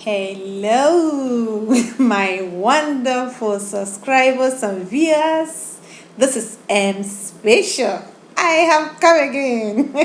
Hello, my wonderful subscribers and viewers. This is M Special. I have come again.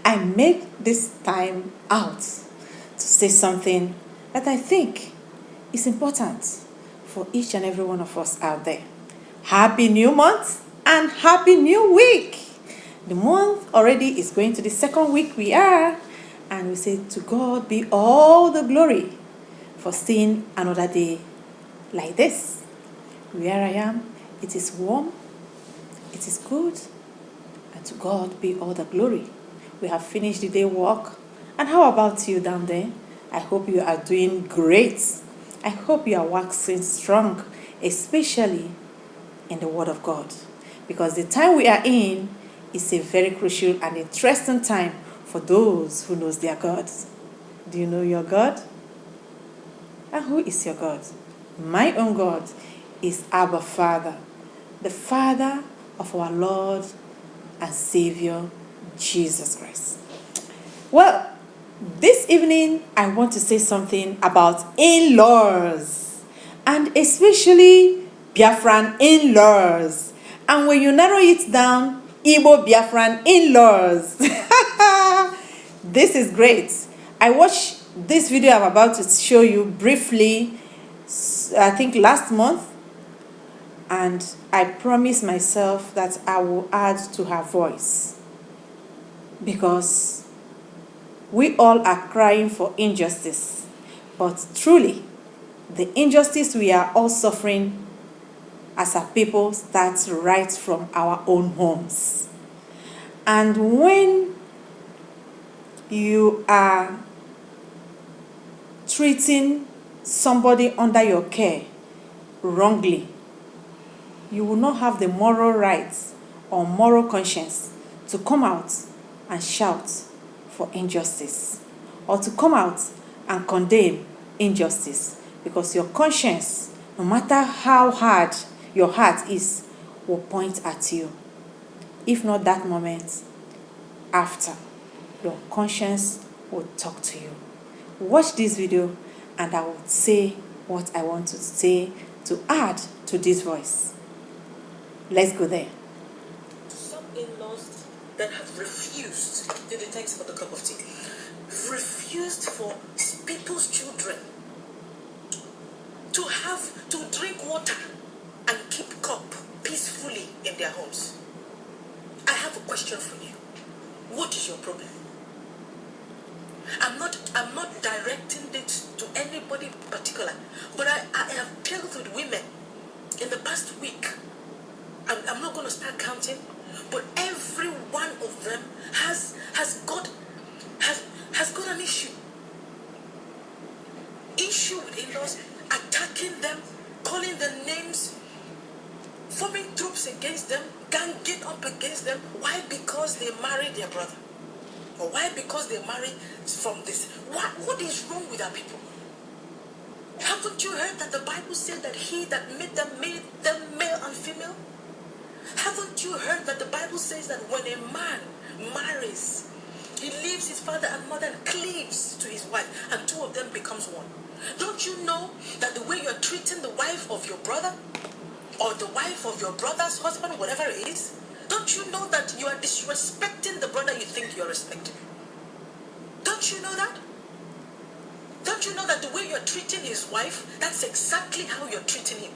I made this time out to say something that I think is important for each and every one of us out there. Happy new month and happy new week. The month already is going to the second week we are, and we say to God be all the glory for seeing another day like this. Where I am, it is warm, it is good, and to God be all the glory. We have finished the day work. And how about you down there? I hope you are doing great. I hope you are waxing strong, especially in the Word of God. Because the time we are in is a very crucial and interesting time for those who knows their God. Do you know your God? And who is your God? My own God is Abba Father, the Father of our Lord and Savior, Jesus Christ. Well, this evening I want to say something about in-laws, and especially Biafran in-laws. And when you narrow it down, Igbo Biafran in-laws. This is great. I watched this video I'm about to show you briefly, I think last month, and I promised myself that I will add to her voice, because we all are crying for injustice, but truly the injustice we are all suffering as a people starts right from our own homes. And when you are treating somebody under your care wrongly, you will not have the moral rights or moral conscience to come out and shout for injustice, or to come out and condemn injustice, because your conscience, no matter how hard your heart is, will point at you. If not that moment, after, your conscience will talk to you. Watch this video and I will say what I want to say to add to this voice. Let's go there. Some in-laws that have refused, did the thanks for the cup of tea, refused for people's children to drink water and keep cup peacefully in their homes. I have a question for you. What is your problem? I'm not directing it to anybody in particular, but I have dealt with women in the past week. I'm not going to start counting, but every one of them has got an issue with in-laws, attacking them, calling them names, forming troops against them, ganging up against them. Why? Because they married their brother, or why? Because they married from this. What is wrong with our people? Haven't you heard that the Bible said that He that made them male and female? Haven't you heard that the Bible says that when a man marries, he leaves his father and mother and cleaves to his wife, and two of them becomes one? Don't you know that the way you're treating the wife of your brother, or the wife of your brother's husband, whatever it is, don't you know that you are disrespecting the brother you think you're respecting? Don't you know that? Don't you know that the way you're treating his wife, that's exactly how you're treating him?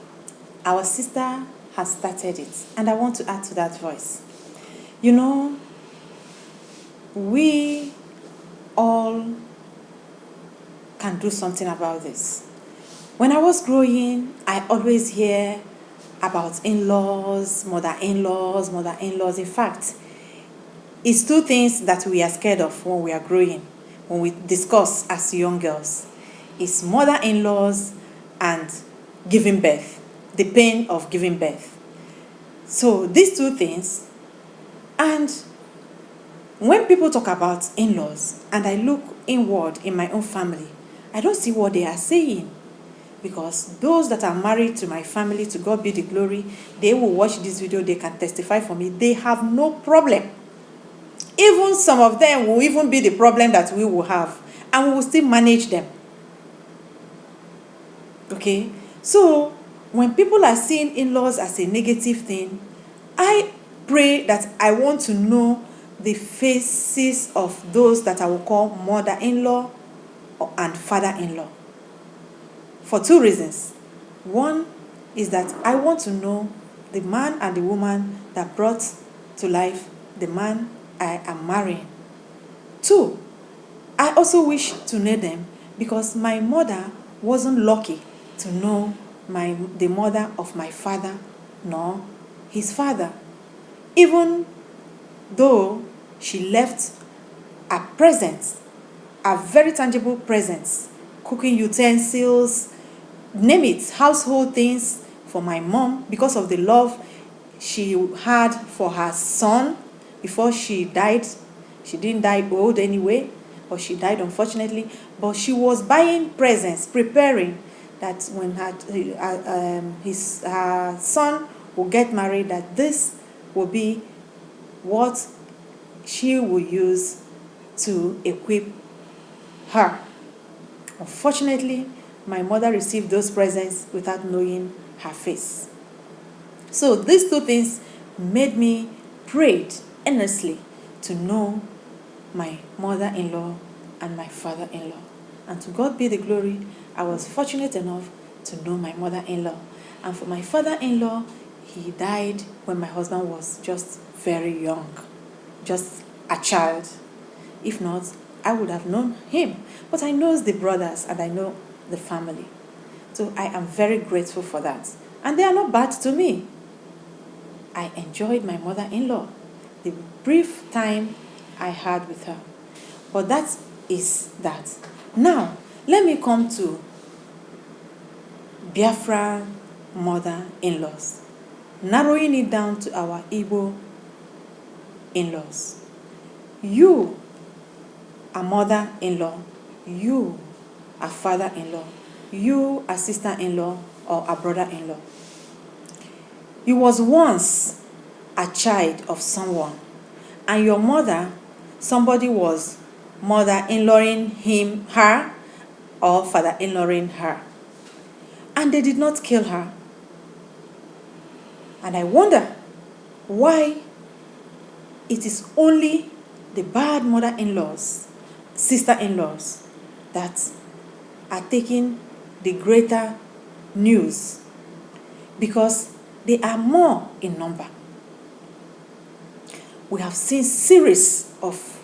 Our sister has started it, and I want to add to that voice. You know, we all can do something about this. When I was growing, I always hear about in-laws, mother-in-laws, mother-in-laws. In fact, it's two things that we are scared of when we are growing, when we discuss as young girls. It's mother-in-laws and giving birth, the pain of giving birth. So these two things. And when people talk about in-laws and I look inward in my own family, I don't see what they are saying. Because those that are married to my family, to God be the glory, they will watch this video, they can testify for me. They have no problem. Even some of them will even be the problem that we will have, and we will still manage them. Okay? So, when people are seeing in-laws as a negative thing, I pray that I want to know the faces of those that I will call mother-in-law and father-in-law for two reasons. One is that I want to know the man and the woman that brought to life the man I am marrying. Two, I also wish to know them because my mother wasn't lucky to know the mother of my father nor his father. Even though she left a present, a very tangible presence, cooking utensils, name it, household things for my mom because of the love she had for her son before she died. She didn't die old anyway, or she died unfortunately, but she was buying presents, preparing that when her son will get married, that this will be what she will use to equip her. Unfortunately, my mother received those presents without knowing her face. So these two things made me prayed earnestly to know my mother-in-law and my father-in-law. And to God be the glory, I was fortunate enough to know my mother-in-law. And for my father-in-law, he died when my husband was just very young, just a child. If not, I would have known him. But I know the brothers and I know the family. So I am very grateful for that. And they are not bad to me. I enjoyed my mother-in-law, the brief time I had with her. But that is that. Now, let me come to Biafra mother-in-laws. Narrowing it down to our Igbo in-laws. You are mother-in-law. You are father-in-law. You are sister-in-law or a brother-in-law. You was once a child of someone, and your mother, somebody was mother-in-lawing her, or father-in-lawing her. And they did not kill her. And I wonder why it is only the bad mother-in-laws, sister-in-laws, that are taking the greater news, because they are more in number. We have seen series of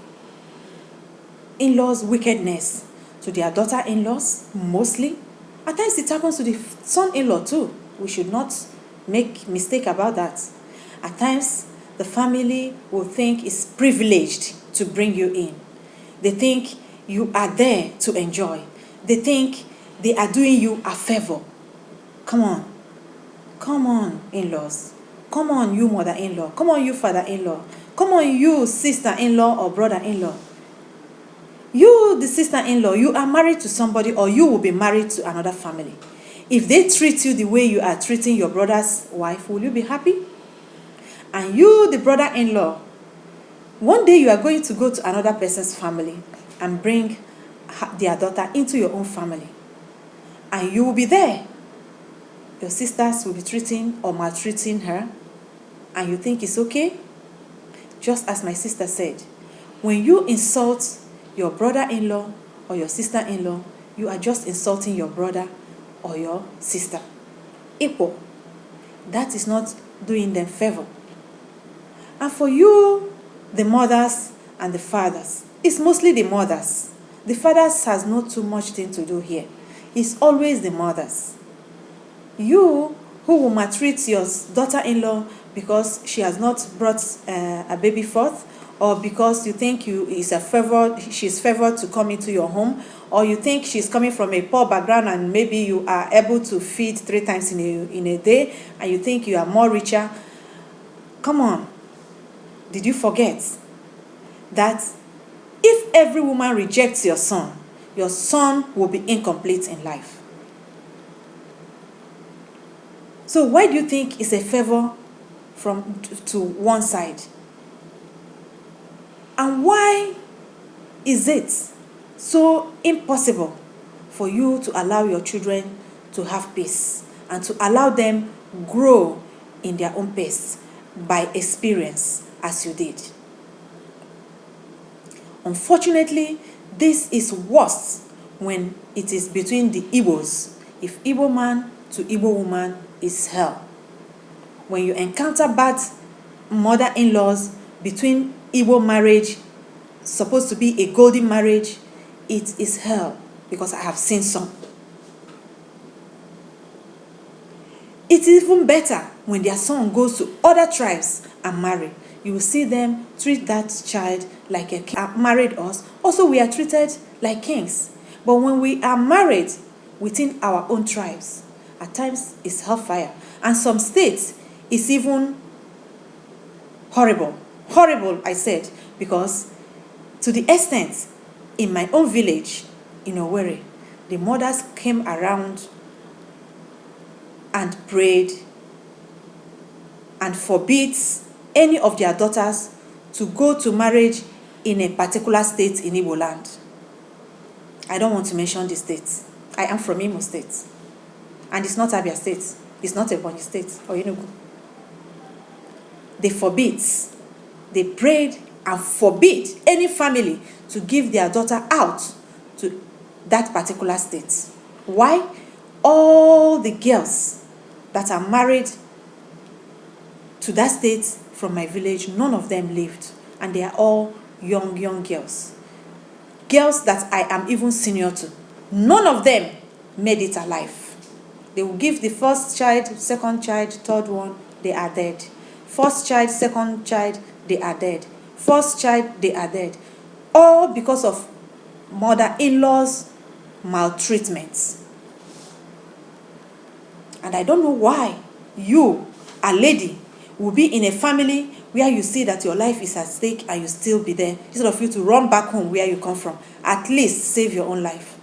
in-laws' wickedness to their daughter-in-laws, mostly. At times it happens to the son-in-law too. We should not make mistake about that. At times, the family will think it's privileged to bring you in. They think you are there to enjoy. They think they are doing you a favor. Come on, in-laws. Come on, you mother-in-law. Come on, you father-in-law. Come on, you sister-in-law or brother-in-law. You, the sister-in-law, you are married to somebody, or you will be married to another family. If they treat you the way you are treating your brother's wife, will you be happy? And you, the brother-in-law, one day you are going to go to another person's family and bring their daughter into your own family. And you will be there. Your sisters will be treating or maltreating her, and you think it's okay? Just as my sister said, when you insult your brother-in-law or your sister-in-law, you are just insulting your brother or your sister. Equal. That is not doing them favor. And for you, the mothers and the fathers, it's mostly the mothers. The fathers has not too much thing to do here. It's always the mothers. You who will maltreat your daughter-in-law because she has not brought a baby forth, or because you think she's favored to come into your home, or you think she's coming from a poor background and maybe you are able to feed 3 times in a day, and you think you are more richer. Come on. Did you forget that if every woman rejects your son will be incomplete in life? So why do you think it's a favor to one side? And why is it so impossible for you to allow your children to have peace and to allow them grow in their own pace by experience as you did. Unfortunately, this is worse when it is between the Igbos. If Igbo man to Igbo woman is hell. When you encounter bad mother-in-laws between Igbo marriage, supposed to be a golden marriage, it is hell, because I have seen some. It's even better when their son goes to other tribes and marry. You will see them treat that child like a king. Married us, also we are treated like kings. But when we are married within our own tribes, at times it's hellfire. And some states, it's even horrible. Horrible, I said, because to the extent, in my own village, in Owerri, the mothers came around and prayed and forbids any of their daughters to go to marriage in a particular state in Igbo land. I don't want to mention the state. I am from Imo State. And it's not Abia State. It's not Ebonyi State or Enugu. They forbid. They prayed and forbid any family to give their daughter out to that particular state. Why? All the girls that are married to that state from my village, none of them lived. And they are all young girls. Girls that I am even senior to. None of them made it alive. They will give the first child, second child, third one, they are dead. First child, second child, they are dead. First child, they are dead. All because of mother-in-law's maltreatment. And I don't know why you, a lady, will be in a family where you see that your life is at stake and you still be there, instead of you to run back home where you come from. At least save your own life.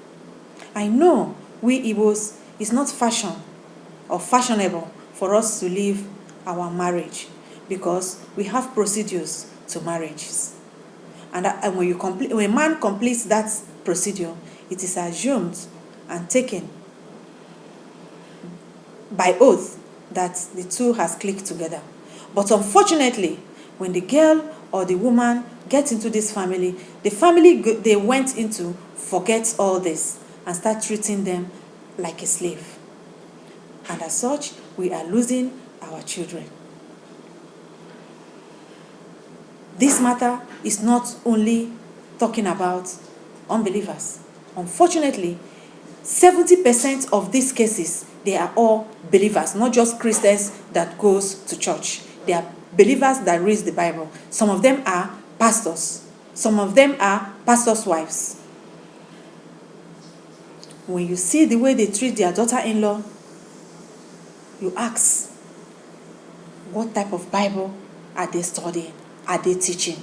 I know we Igbos, it's not fashion or fashionable for us to leave our marriage because we have procedures to marriages. And when a man completes that procedure, it is assumed and taken by oath that the two has clicked together. But unfortunately, when the girl or the woman gets into this family, the family they went into forgets all this and start treating them like a slave. And as such, we are losing our children. This matter is not only talking about unbelievers. Unfortunately, 70% of these cases, they are all believers, not just Christians that goes to church. They are believers that read the Bible. Some of them are pastors. Some of them are pastors' wives. When you see the way they treat their daughter-in-law, you ask, what type of Bible are they studying? Are they teaching?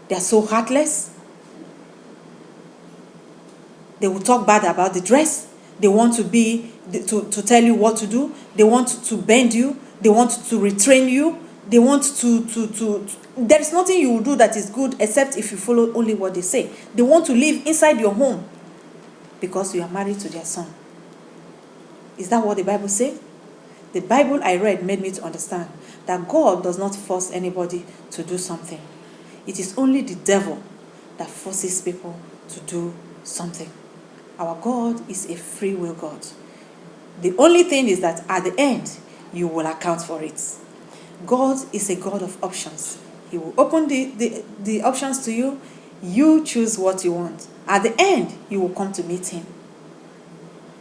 They are so heartless. They will talk bad about the dress. They want to tell you what to do. They want to bend you. They want to retrain you. They want to there is nothing you will do that is good except if you follow only what they say. They want to live inside your home because you are married to their son. Is that what the Bible says? The Bible I read made me to understand that God does not force anybody to do something. It is only the devil that forces people to do something. Our God is a free will God. The only thing is that at the end, you will account for it. God is a God of options. He will open the options to you. You choose what you want. At the end, you will come to meet him.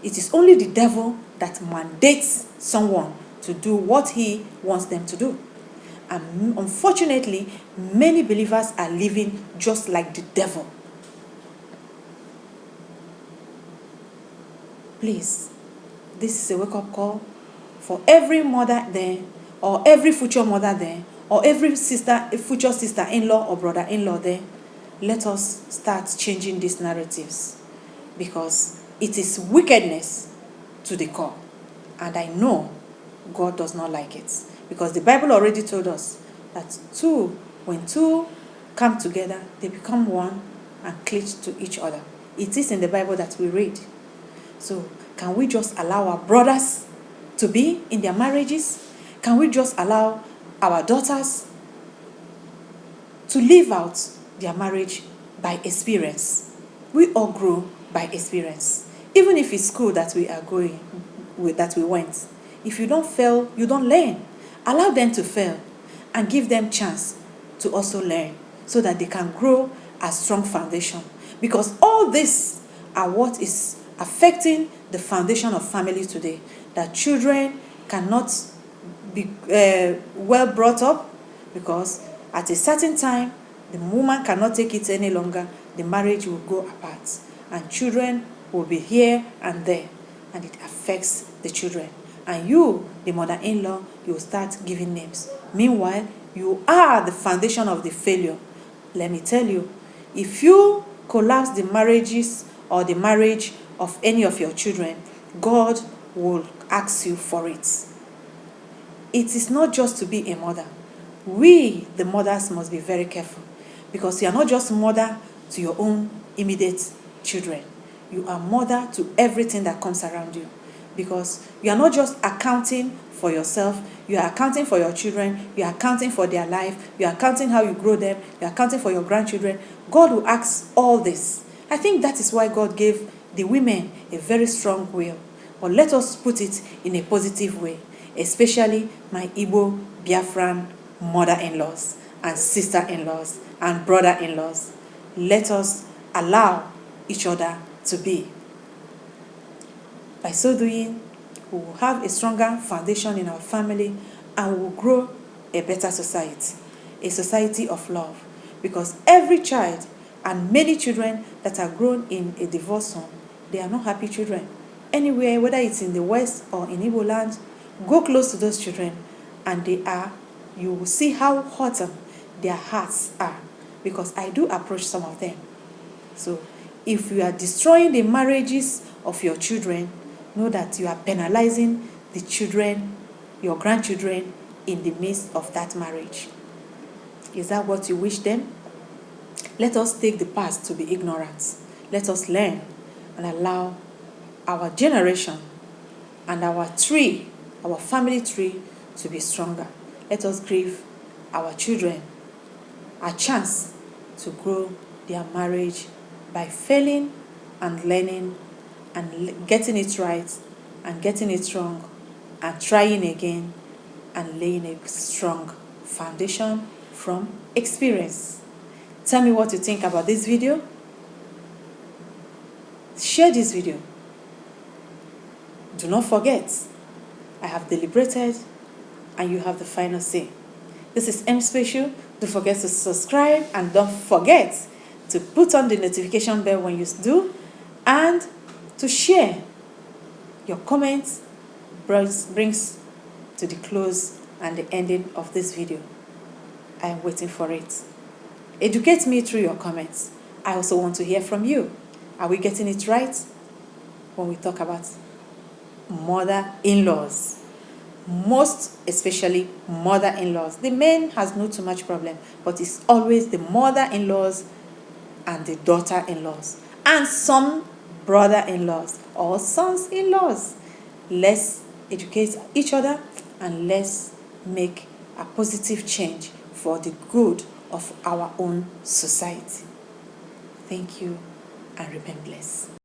It is only the devil that mandates someone to do what he wants them to do. And unfortunately, many believers are living just like the devil. Please, this is a wake-up call for every mother there, or every future mother there, or every future sister-in-law or brother-in-law there. Let us start changing these narratives, because it is wickedness to the core. And I know God does not like it, because the Bible already told us that when two come together, they become one and cling to each other. It is in the Bible that we read. So Can we just allow our brothers to be in their marriages? Can we just allow our daughters to live out their marriage by experience? We all grow by experience. Even if it's school that we are going with, that we went, if you don't fail, you don't learn. Allow them to fail and give them chance to also learn so that they can grow a strong foundation. Because all this are what is affecting the foundation of family today. That children cannot be well brought up because at a certain time, the woman cannot take it any longer, the marriage will go apart. And children will be here and there, and it affects the children. And you, the mother-in-law, you will start giving names. Meanwhile, you are the foundation of the failure. Let me tell you, if you collapse the marriages or the marriage of any of your children, God will ask you for it. It is not just to be a mother. We, the mothers, must be very careful, because you are not just mother to your own immediate children. You are mother to everything that comes around you, because you are not just accounting for yourself, you are accounting for your children, you are accounting for their life, you are accounting how you grow them, you are accounting for your grandchildren. God will ask all this. I think that is why God gave the women a very strong will. But let us put it in a positive way, especially my Igbo, Biafran mother-in-laws and sister-in-laws and brother-in-laws. Let us allow each other to be. By so doing, we will have a stronger foundation in our family and we will grow a better society, a society of love. Because every child and many children that are grown in a divorce home, they are not happy children. Anywhere, whether it's in the West or in Igbo land, go close to those children and you will see how hot their hearts are. Because I do approach some of them. So if you are destroying the marriages of your children, know that you are penalizing the children, your grandchildren, in the midst of that marriage. Is that what you wish them? Let us take the past to be ignorant. Let us learn and allow our generation and our tree, our family tree, to be stronger. Let us give our children a chance to grow their marriage by failing and learning and getting it right and getting it strong and trying again and laying a strong foundation from experience. Tell me what you think about this video. Share this video. Do not forget, I have deliberated and you have the final say. This is M Special. Don't forget to subscribe and don't forget to put on the notification bell when you do, and to share. Your comments brings to the close and the ending of this video. I am waiting for it. Educate me through your comments. I also want to hear from you. Are we getting it right when we talk about mother-in-laws? Most especially mother-in-laws. The men has not too much problem, but it's always the mother-in-laws and the daughter-in-laws and some brother-in-laws or sons-in-laws. Let's educate each other and let's make a positive change for the good of our own society. Thank you and remain blessed.